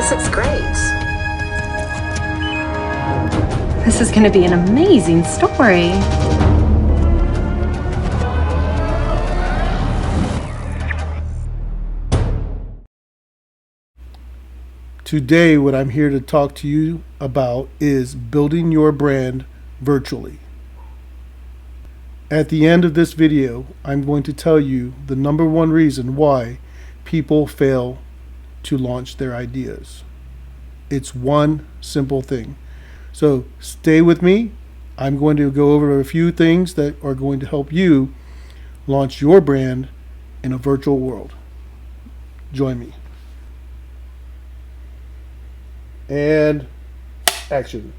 This looks great. This is going to be an amazing story. Today, what I'm here to talk to you about is building your brand virtually. At the end of this video, I'm going to tell you the number one reason why people fail to launch their ideas. It's one simple thing. So stay with me. I'm going to go over a few things that are going to help you launch your brand in a virtual world. Join me. And action.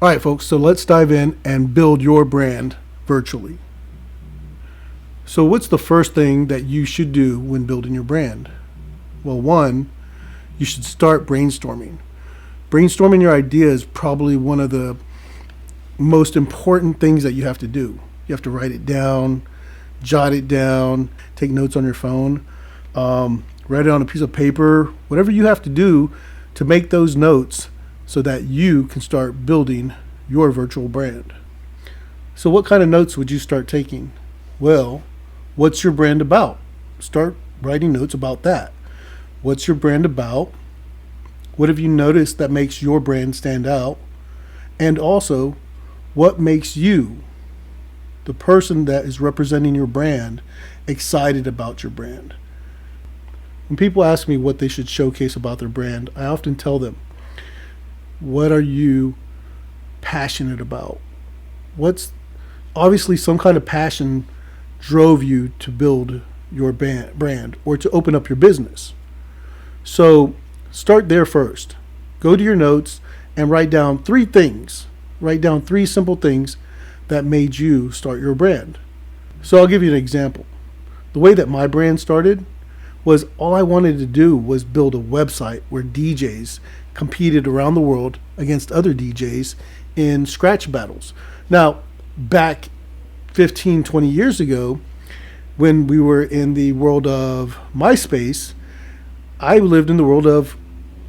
All right, folks, so let's dive in and build your brand virtually. So what's the first thing that you should do when building your brand? Well, one, you should start brainstorming. Brainstorming your idea is probably one of the most important things that you have to do. You have to write it down, jot it down, take notes on your phone, write it on a piece of paper, whatever you have to do to make those notes so that you can start building your virtual brand. So what kind of notes would you start taking? Well, what's your brand about? Start writing notes about that. What's your brand about? What have you noticed that makes your brand stand out? And also, what makes you, the person that is representing your brand, excited about your brand? When people ask me what they should showcase about their brand, I often tell them, what are you passionate about? What's obviously some kind of passion drove you to build your brand or to open up your business. So start there first. Go to your notes and write down three things. Write down three simple things that made you start your brand. So I'll give you an example. The way that my brand started was all I wanted to do was build a website where DJs competed around the world against other DJs in scratch battles. Now, back 15, 20 years ago, when we were in the world of MySpace, I lived in the world of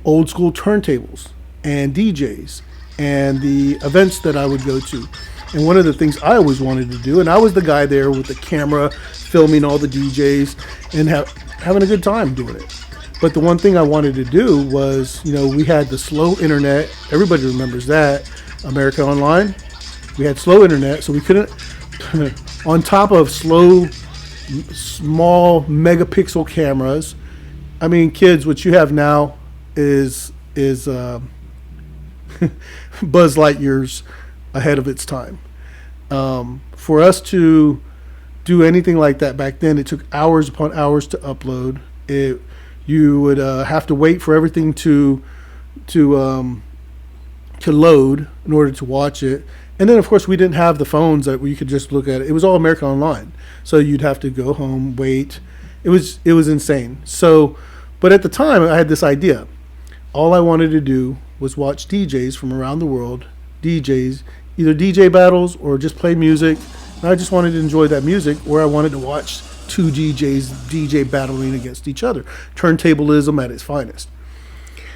old school turntables and DJs and the events that I would go to. And one of the things I always wanted to do, and I was the guy there with the camera filming all the DJs and having a good time doing it. But the one thing I wanted to do was, we had the slow internet. Everybody remembers that. America Online. We had slow internet, so we couldn't, on top of slow, small megapixel cameras. I mean, kids, what you have now is Buzz Lightyear's ahead of its time. For us to do anything like that back then, it took hours upon hours to upload. You would have to wait for everything to load in order to watch it. And then, of course, we didn't have the phones that you could just look at it. It was all America Online, so you'd have to go home, wait. It was insane. So, but at the time, I had this idea. All I wanted to do was watch DJs from around the world, DJs, either DJ battles or just play music. And I just wanted to enjoy that music, or I wanted to watch two DJs DJ battling against each other. Turntablism at its finest.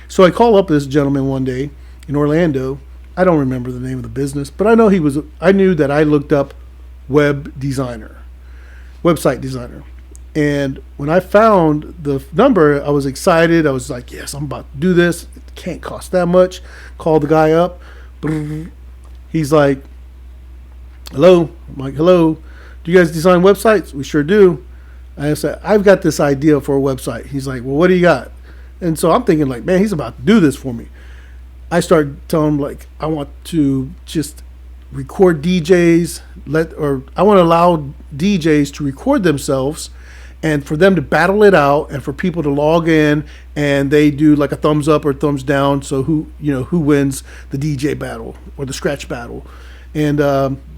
So I call up this gentleman one day in Orlando. I don't remember the name of the business, but I know I knew that I looked up website designer. And when I found the number, I was excited. I was like, yes, I'm about to do this. It can't cost that much. Call the guy up. He's like, hello. I'm like, hello. Do you guys design websites? We sure do. I said, I've got this idea for a website. He's like, well, what do you got? And so I'm thinking like, man, he's about to do this for me. I started telling him like, I want to just record DJs, I want to allow DJs to record themselves and for them to battle it out and for people to log in and they do like a thumbs up or thumbs down. So who wins the DJ battle or the scratch battle. And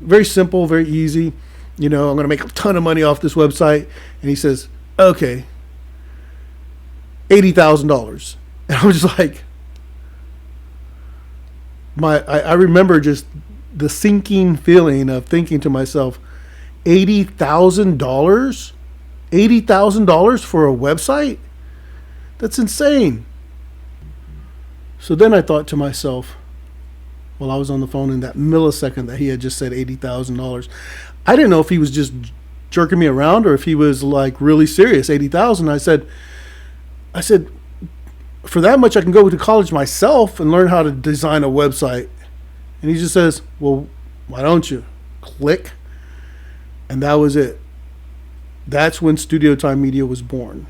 very simple, very easy. I'm going to make a ton of money off this website. And he says, okay, $80,000. And I was just like, I remember just the sinking feeling of thinking to myself, $80,000? $80,000 for a website? That's insane. So then I thought to myself, while I was on the phone in that millisecond that he had just said $80,000, I didn't know if he was just jerking me around or if he was like really serious. 80,000. I said, for that much I can go to college myself and learn how to design a website. And he just says, well, why don't you? Click. And that was it. That's when Studio Time Media was born.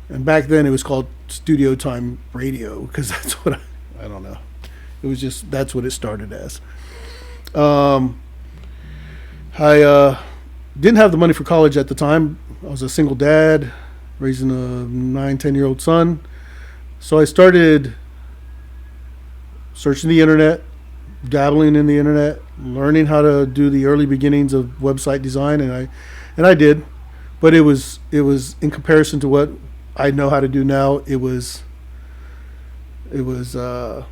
And back then it was called Studio Time Radio, because that's what I don't know. It was just, that's what it started as. I didn't have the money for college at the time. I was a single dad raising a 9-10-year-old son. So I started searching the internet, dabbling in the internet, learning how to do the early beginnings of website design, and I did. But it was in comparison to what I know how to do now, it was a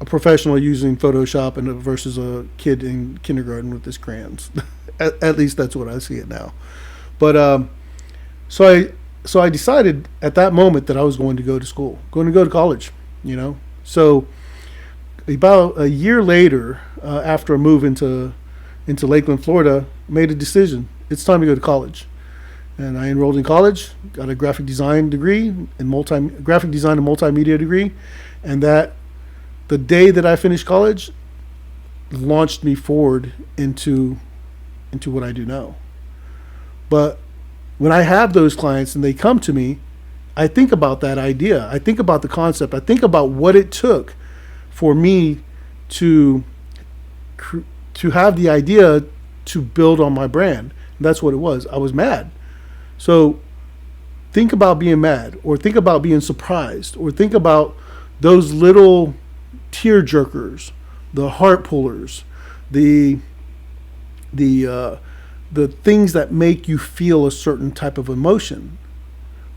professional using Photoshop versus a kid in kindergarten with his crayons. At least that's what I see it now. But so I decided at that moment that I was going to go to school, going to go to college, you know. So about a year later, after a move into Lakeland, Florida, made a decision. It's time to go to college. And I enrolled in college, got a graphic design degree and graphic design and multimedia degree, and that the day that I finished college launched me forward into what I do now. But when I have those clients and they come to me, I think about that idea. I think about the concept. I think about what it took for me to have the idea to build on my brand. And that's what it was. I was mad. So think about being mad, or think about being surprised, or think about those little tear jerkers, the heart pullers, the things that make you feel a certain type of emotion.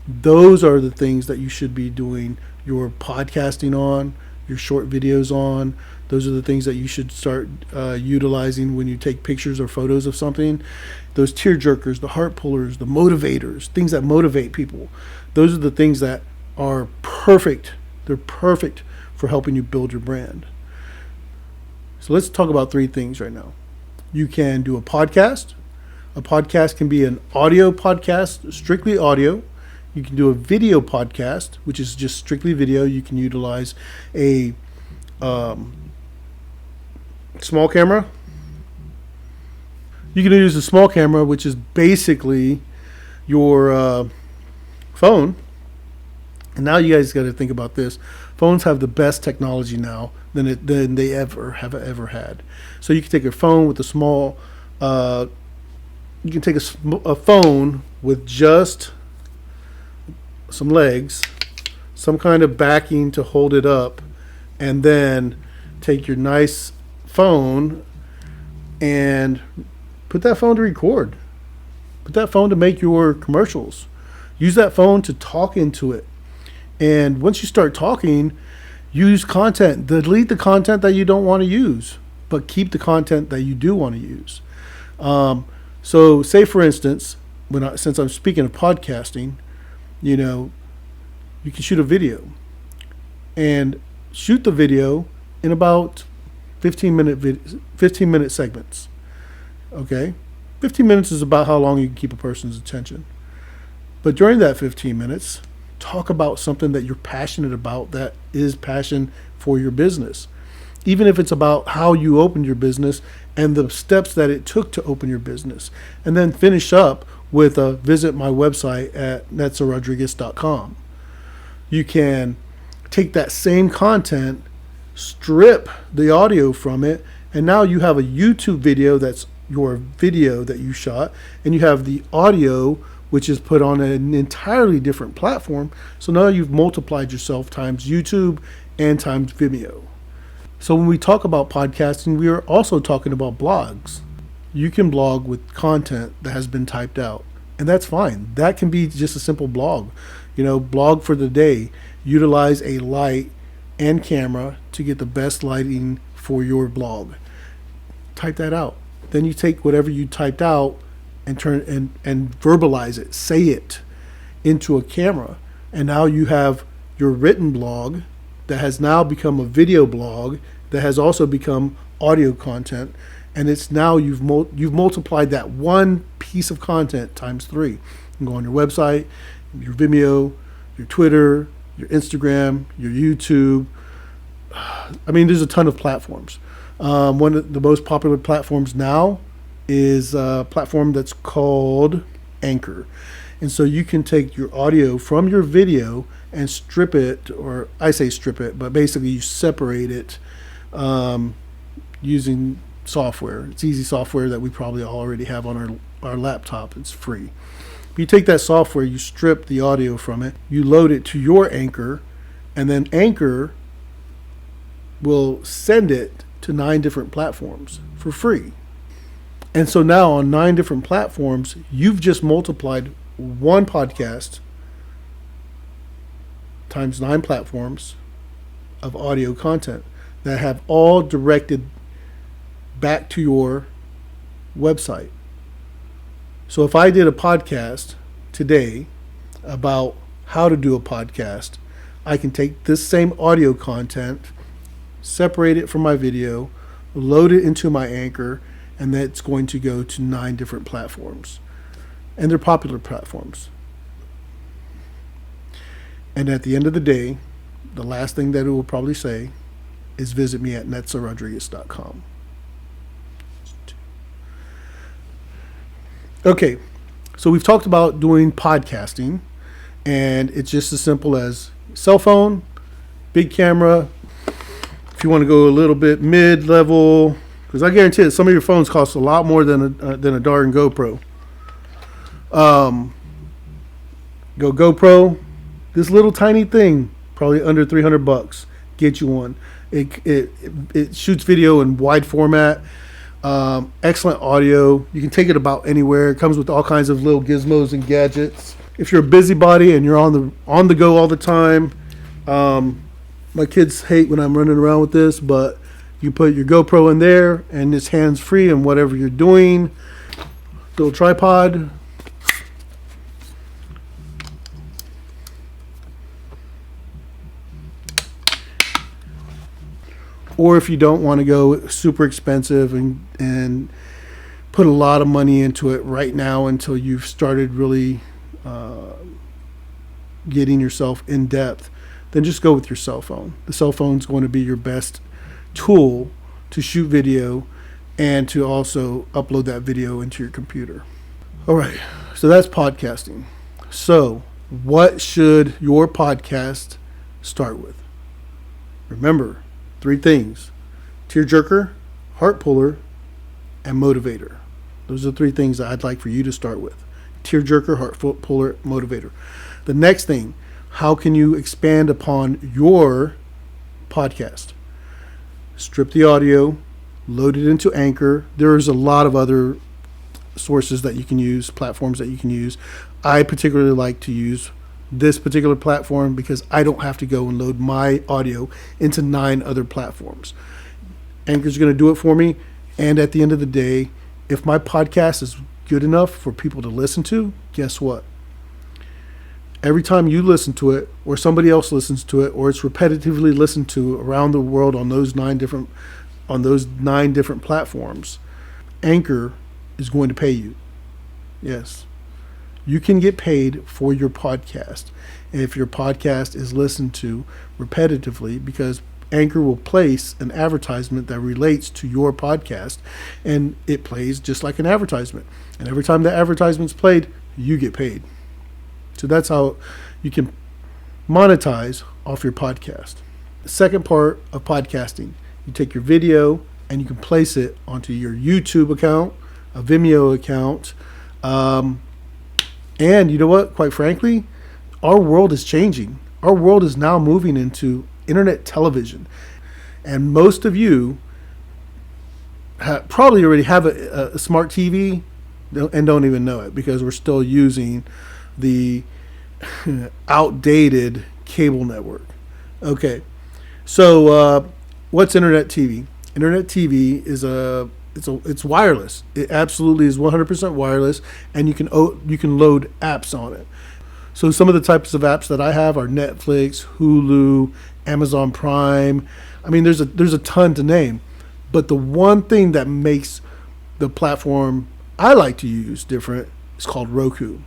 Those are the things that you should be doing your podcasting on, your short videos on. Those are the things that you should start utilizing when you take pictures or photos of something. Those tear jerkers, the heart pullers, the motivators, things that motivate people. Those are the things that are perfect. They're perfect for helping you build your brand. So let's talk about three things right now. You can do a podcast. A podcast can be an audio podcast, strictly audio. You can do a video podcast, which is just strictly video. You can utilize a small camera. You can use a small camera, which is basically your phone. And now you guys got to think about this. Phones have the best technology now than they ever had. So you can take a phone with a small. You can take a phone with just some legs, some kind of backing to hold it up, and then take your nice phone and put that phone to record. Put that phone to make your commercials. Use that phone to talk into it. And once you start talking, use content. Delete the content that you don't want to use, but keep the content that you do want to use. So say, for instance, since I'm speaking of podcasting, you can shoot a video and shoot the video in about 15 minute segments. Okay. 15 minutes is about how long you can keep a person's attention. But during that 15 minutes, talk about something that you're passionate about, that is passion for your business. Even if it's about how you opened your business and the steps that it took to open your business. And then finish up with a visit my website at netzarodriguez.com. You can take that same content, strip the audio from it, and now you have a YouTube video that's your video that you shot, and you have the audio, which is put on an entirely different platform. So now you've multiplied yourself times YouTube and times Vimeo. So when we talk about podcasting, we are also talking about blogs. You can blog with content that has been typed out, and that's fine. That can be just a simple blog. Blog for the day. Utilize a light and camera to get the best lighting for your blog. Type that out. Then you take whatever you typed out and turn and verbalize it, say it into a camera. And now you have your written blog that has now become a video blog that has also become audio content. And it's now you've multiplied that one piece of content times 3. You can go on your website, your Vimeo, your Twitter, your Instagram, your YouTube. I mean, there's a ton of platforms. One of the most popular platforms now is a platform that's called Anchor. And so you can take your audio from your video and strip it, or I say strip it, but basically you separate it using software. It's easy software that we probably already have on our laptop. It's free. You take that software, you strip the audio from it, you load it to your Anchor, and then Anchor will send it to 9 different platforms for free. And so now on 9 different platforms, you've just multiplied one podcast times 9 platforms of audio content that have all directed back to your website. So if I did a podcast today about how to do a podcast, I can take this same audio content, separate it from my video, load it into my Anchor, and that's going to go to 9 different platforms. And they're popular platforms. And at the end of the day, the last thing that it will probably say is visit me at netzarodriguez.com. Okay, so we've talked about doing podcasting, and it's just as simple as cell phone, big camera. If you want to go a little bit mid-level, because I guarantee that some of your phones cost a lot more than a darn GoPro. GoPro, this little tiny thing, probably under $300. Get you one. It shoots video in wide format. Excellent audio. You can take it about anywhere. It comes with all kinds of little gizmos and gadgets. If you're a busybody and you're on the go all the time, my kids hate when I'm running around with this, but you put your GoPro in there and it's hands free and whatever you're doing. Little tripod. Or if you don't want to go super expensive and put a lot of money into it right now until you've started really getting yourself in depth, then just go with your cell phone. The cell phone is going to be your best tool to shoot video and to also upload that video into your computer. All right, so that's podcasting. So what should your podcast start with? Remember, 3 things: tearjerker, heart puller, and motivator. Those are 3 things that I'd like for you to start with. Tearjerker, heart puller, motivator. The next thing, how can you expand upon your podcast? Strip the audio, load it into Anchor. There's a lot of other sources that you can use, platforms that you can use. I particularly like to use this particular platform because I don't have to go and load my audio into 9 other platforms. Anchor's going to do it for me. And at the end of the day, if my podcast is good enough for people to listen to, guess what? Every time you listen to it, or somebody else listens to it, or it's repetitively listened to around the world on those 9 different platforms, Anchor is going to pay you. Yes. You can get paid for your podcast if your podcast is listened to repetitively, because Anchor will place an advertisement that relates to your podcast, and it plays just like an advertisement. And every time the advertisement's played, you get paid. So that's how you can monetize off your podcast. The second part of podcasting, you take your video and you can place it onto your YouTube account, a Vimeo account, and you know what? Quite frankly, our world is changing. Our world is now moving into internet television. And most of you probably already have a smart TV and don't even know it, because we're still using the outdated cable network. Okay, so what's internet TV? Internet TV is it's wireless. It absolutely is 100% wireless, and you can load apps on it. So some of the types of apps that I have are Netflix, Hulu, Amazon Prime. I mean, there's a ton to name. But the one thing that makes the platform I like to use different is called Roku.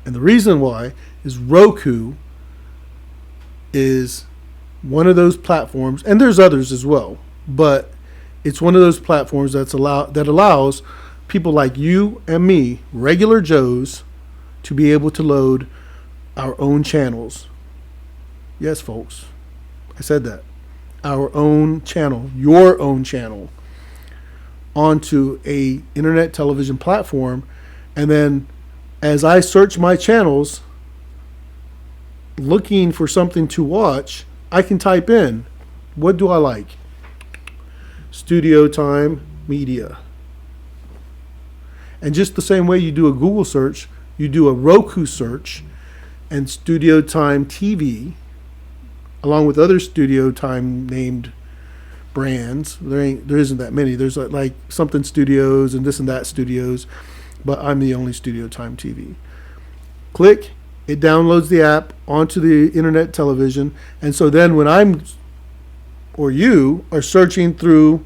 And the reason why is Roku is one of those platforms, and there's others as well, but it's one of those platforms that allows people like you and me, regular Joes, to be able to load our own channels. Yes, folks, I said that. Our own channel, your own channel, onto a internet television platform. And then as I search my channels looking for something to watch, I can type in, what do I like? Studio Time Media. And just the same way you do a Google search, you do a Roku search, and Studio Time TV, along with other Studio Time named brands. There isn't that many. There's like something studios and this and that studios, but I'm the only Studio Time TV. Click, it downloads the app onto the internet television, and so then when I'm or you are searching through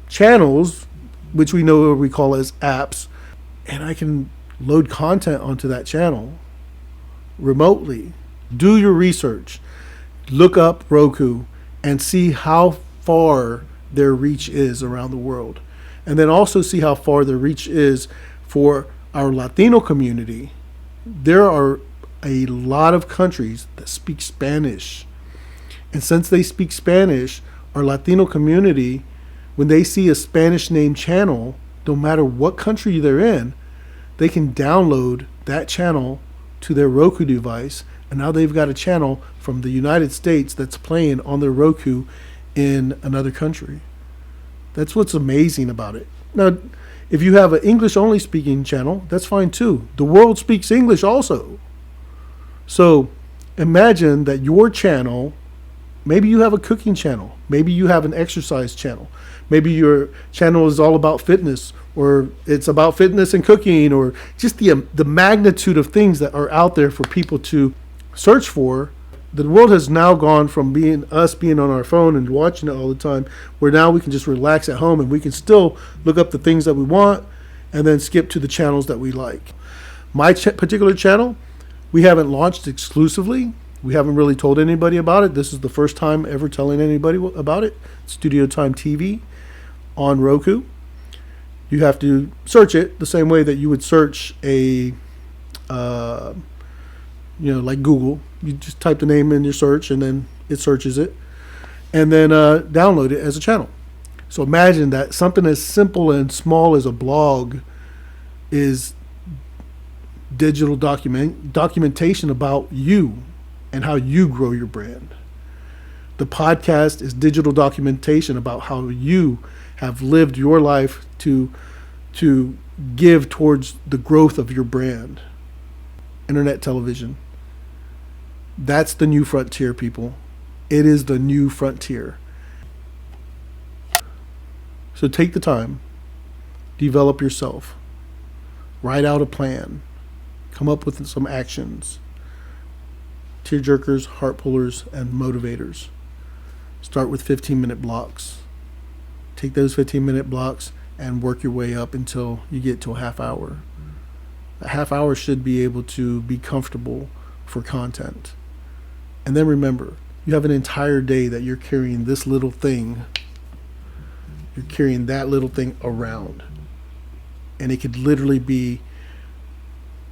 channels, which we know we call as apps, and I can load content onto that channel remotely. Do your research. Look up Roku and see how far their reach is around the world. And then also see how far their reach is for our Latino community. There are a lot of countries that speak Spanish. And since they speak Spanish, our Latino community, when they see a Spanish named channel, no matter what country they're in, they can download that channel to their Roku device, and now they've got a channel from the United States that's playing on their Roku in another country. That's what's amazing about it. Now, if you have an English only speaking channel, that's fine too. The world speaks English also. So imagine that your channel, maybe you have a cooking channel, maybe you have an exercise channel, maybe your channel is all about fitness, or it's about fitness and cooking, or just the magnitude of things that are out there for people to search for. The world has now gone from being on our phone and watching it all the time, where now we can just relax at home and we can still look up the things that we want and then skip to the channels that we like. My particular channel, we haven't launched exclusively. We haven't really told anybody about it. This is the first time ever telling anybody about it. Studio Time TV on Roku. You have to search it the same way that you would search a, like Google. You just type the name in your search and then it searches it, and then download it as a channel. So imagine that something as simple and small as a blog is digital documentation about you and how you grow your brand. The podcast is digital documentation about how you have lived your life to give towards the growth of your brand. Internet television. That's the new frontier, people. It is the new frontier. So take the time, develop yourself, write out a plan, come up with some actions. Tearjerkers, heart pullers, and motivators. Start with 15-minute blocks. Take those 15-minute blocks and work your way up until you get to a half hour. A half hour should be able to be comfortable for content. And then remember, you have an entire day that you're carrying this little thing. You're carrying that little thing around. And it could literally be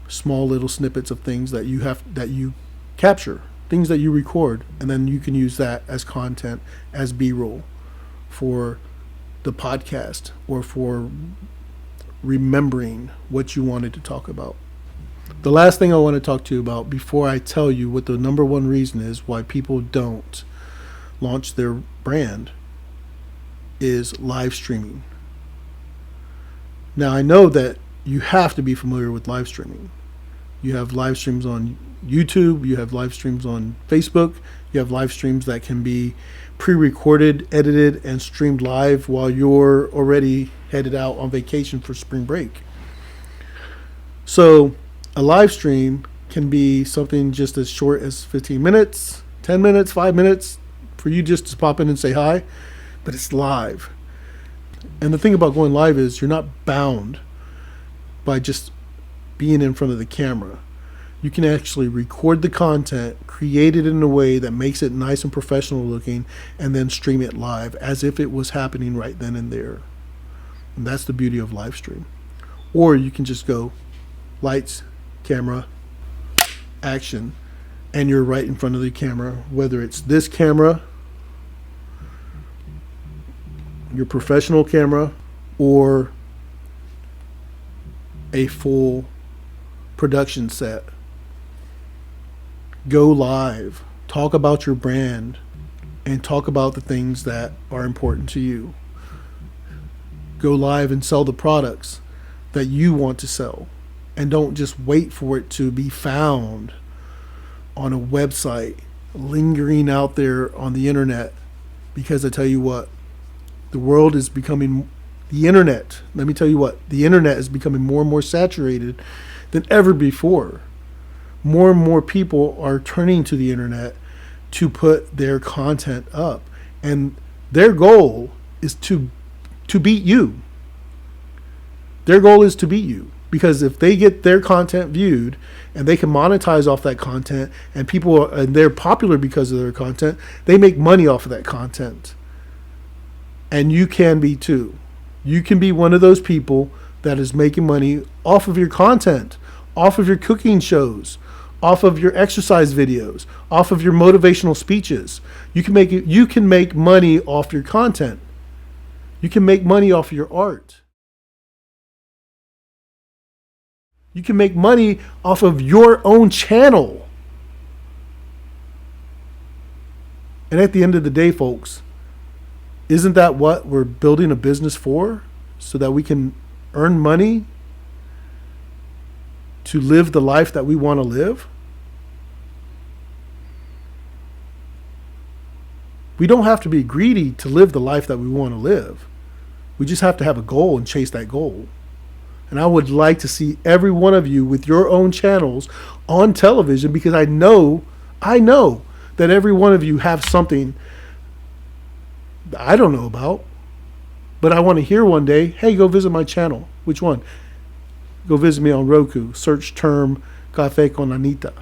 small little snippets of things that you capture, things that you record, and then you can use that as content, as B-roll for the podcast or for remembering what you wanted to talk about. The last thing I want to talk to you about before I tell you what the number one reason is why people don't launch their brand is live streaming. Now, I know that you have to be familiar with live streaming. You have live streams on YouTube, you have live streams on Facebook, you have live streams that can be pre-recorded, edited, and streamed live while you're already headed out on vacation for spring break. So a live stream can be something just as short as 15 minutes, 10 minutes, 5 minutes for you just to pop in and say hi, but it's live. And the thing about going live is you're not bound by just being in front of the camera. You can actually record the content, create it in a way that makes it nice and professional looking, and then stream it live as if it was happening right then and there. And that's the beauty of live stream. Or you can just go lights, camera, action, and you're right in front of the camera, whether it's this camera, your professional camera, or a full production set. Go live, talk about your brand, and talk about the things that are important to you. Go live and sell the products that you want to sell, and don't just wait for it to be found on a website lingering out there on the internet. Because I tell you what, the world is becoming, the internet, let me tell you what, the internet is becoming more and more saturated than ever before. More and more people are turning to the internet to put their content up, and their goal is to beat you. Their goal is to beat you, because if they get their content viewed and they can monetize off that content, and and they're popular because of their content, they make money off of that content. And you can be too. You can be one of those people that is making money off of your content, off of your cooking shows, off of your exercise videos, off of your motivational speeches. You can make money off your content. You can make money off your art. You can make money off of your own channel. And at the end of the day, folks, isn't that what we're building a business for? So that we can earn money to live the life that we want to live? We don't have to be greedy to live the life that we want to live. We just have to have a goal and chase that goal. And I would like to see every one of you with your own channels on television, because I know that every one of you have something that I don't know about, but I want to hear one day, hey, go visit my channel. Which one? Go visit me on Roku. Search term Café con Anita.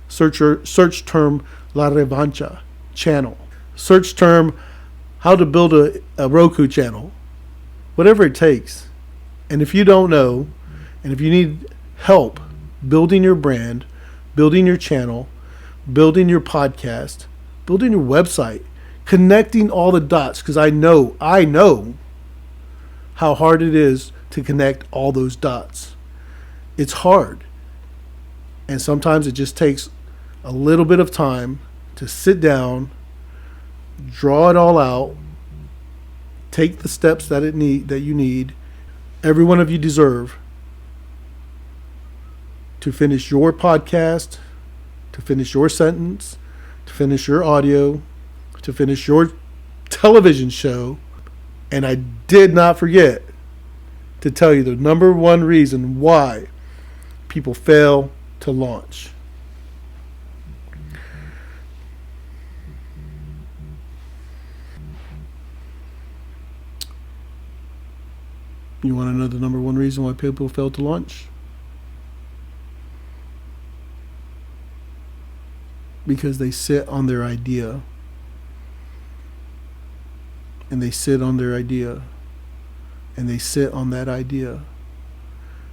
Search term La Revancha channel. Search term how to build a Roku channel. Whatever it takes. And if you don't know, and if you need help building your brand, building your channel, building your podcast, building your website, connecting all the dots, because I know how hard it is to connect all those dots. It's hard. And sometimes it just takes a little bit of time to sit down, draw it all out, take the steps that you need. Every one of you deserve to finish your podcast, to finish your sentence, to finish your audio, to finish your television show. And I did not forget to tell you the number one reason why people fail to launch. You want to know the number one reason why people fail to launch? Because they sit on their idea. And they sit on their idea. And they sit on that idea.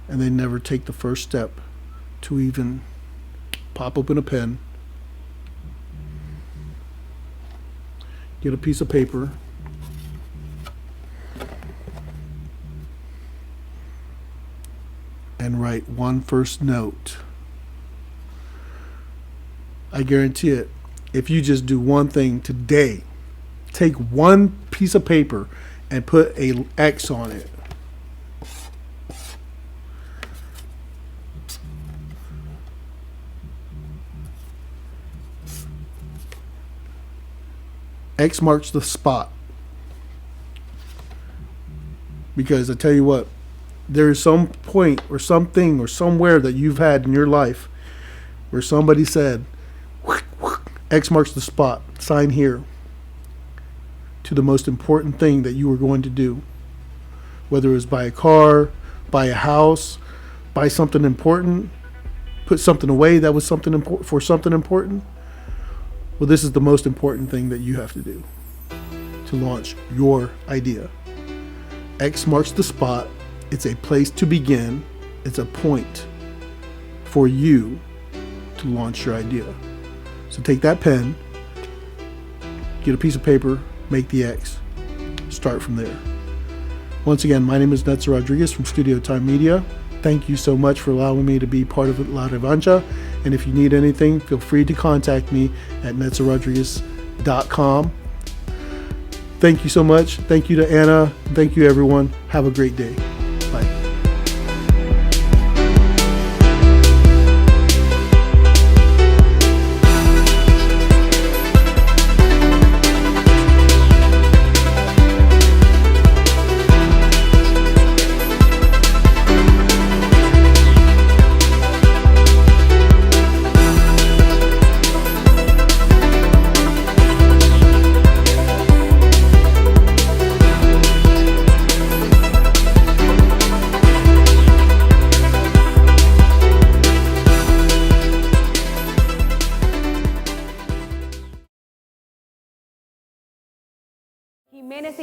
And they never take the first step to even pop open a pen, get a piece of paper, and write one first note. I guarantee it. If you just do one thing today, take one piece of paper and put a X on it. X marks the spot. Because I tell you what, There is some point or something or somewhere that you've had in your life where somebody said, X marks the spot, sign here, to the most important thing that you were going to do. Whether it was buy a car, buy a house, buy something important, put something away that was something important for something important. Well, this is the most important thing that you have to do to launch your idea. X marks the spot. It's a place to begin. It's a point for you to launch your idea. So take that pen, get a piece of paper, make the X, start from there. Once again, my name is Netza Rodriguez from Studio Time Media. Thank you so much for allowing me to be part of La Revancha. And if you need anything, feel free to contact me at netzarodriguez.com. Thank you so much. Thank you to Anna. Thank you, everyone. Have a great day. Bye. Jiménez